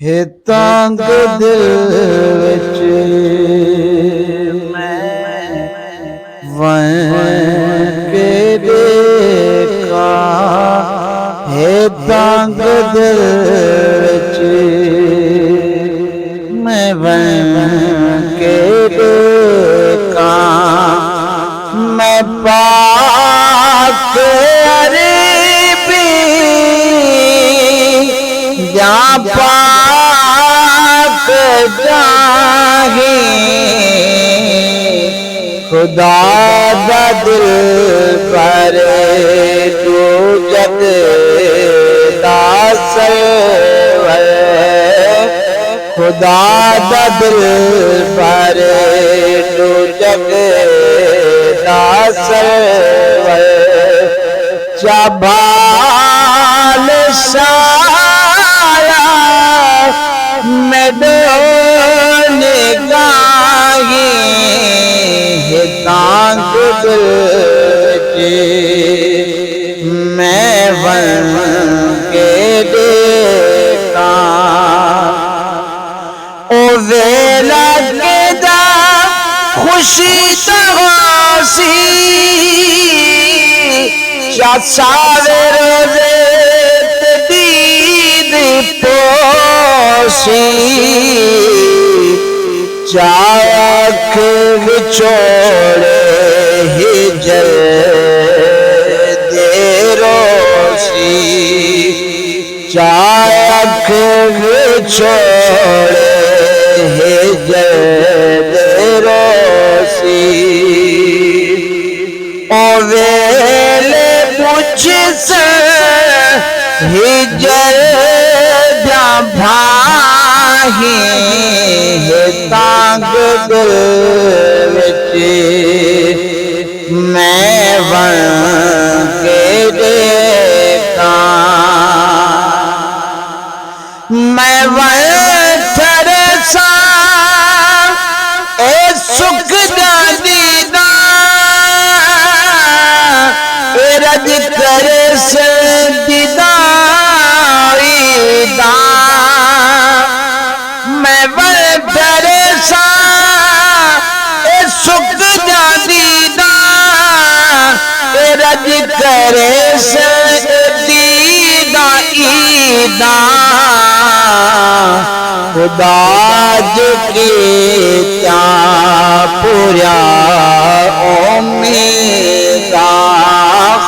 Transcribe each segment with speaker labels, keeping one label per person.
Speaker 1: हे तंग दिल विच मैं वन के देखा। हे तंग दिल विच मैं वन के देखा। मैं पाक अरबी या पाक जाही खुदा दा दिल पर तू जग दा सरवर। खुदा दा दिल पर तू जग दा सरवर। चबाल साया मेरे निगाही है तांग दिल मैं वन के देखा। ओ वेला के दा खुशी तवासी सारे रोजे दीद पोसी। चाख विछोड़े हिजर दे रोसी। चाख विछोड़े हिजर दे रोसी। ओ वेले मुझसे हिजर जा भाही है तांग दिल विच मैं वन के देखा। मैं वन ठरसा ए सुख दा दीदा रज करे से दीदारी दा। मैं वन ठरसा ए सुख दा दीदा रज करे से दीदा ईदा। खुदा जी क्या पूरा उम्मीदा।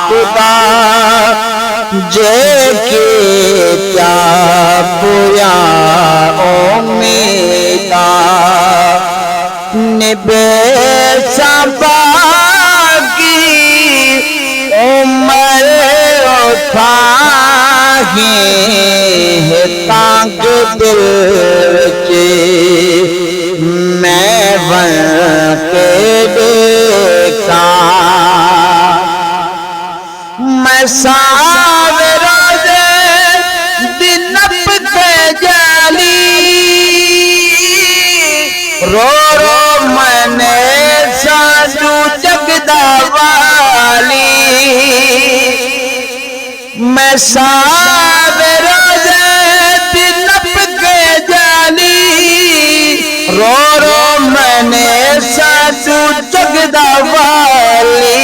Speaker 1: खुदा जे के क्या पूरा उम्मीदा। निबे सबा की उम्र उठाही है तांग दिल विच मैं वन के देखा। मैं सावे रोजे दिन पे जाली रो रो मने साधु जगदा वाली। मैं सावे रोजे दिन पे जाली रो रो मने साधु जगदा वाली।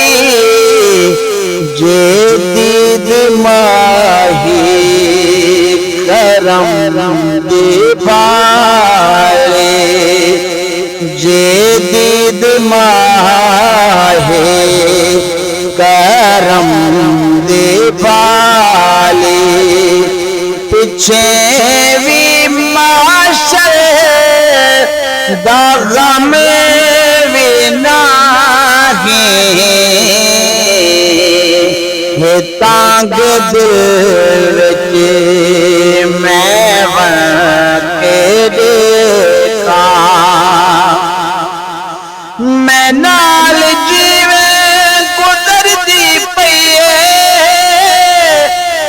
Speaker 1: जे दीद माही करम दे पाए। जे दीद माहे करम दे पाले। पिछे भी माशर दा गम भी नाही है तांग दिल विच मैं वन के देखा। मैं नाल जीवे गुजरदी पईए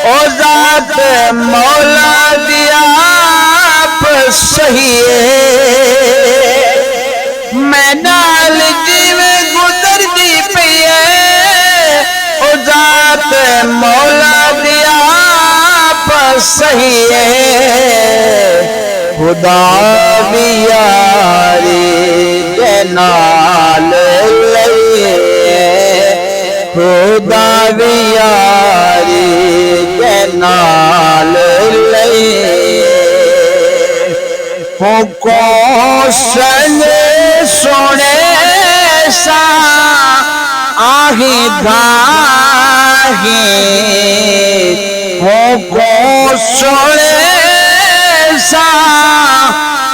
Speaker 1: ओ जात मौला दिया आप सही है। मैं नाल जीवे गुजरदी पईए ओ जात मौला दिया आप सही है। खुदा भी यारी दे नाल लईए, खुदा भी यारी दे नाल लईए। हो कौशल सोने सा आगे धागे, हो कौशल सा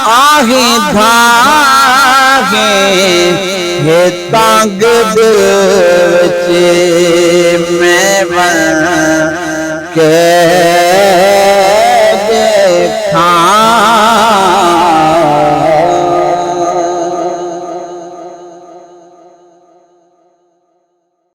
Speaker 1: आगे धागे, हे तंग दिल में बन के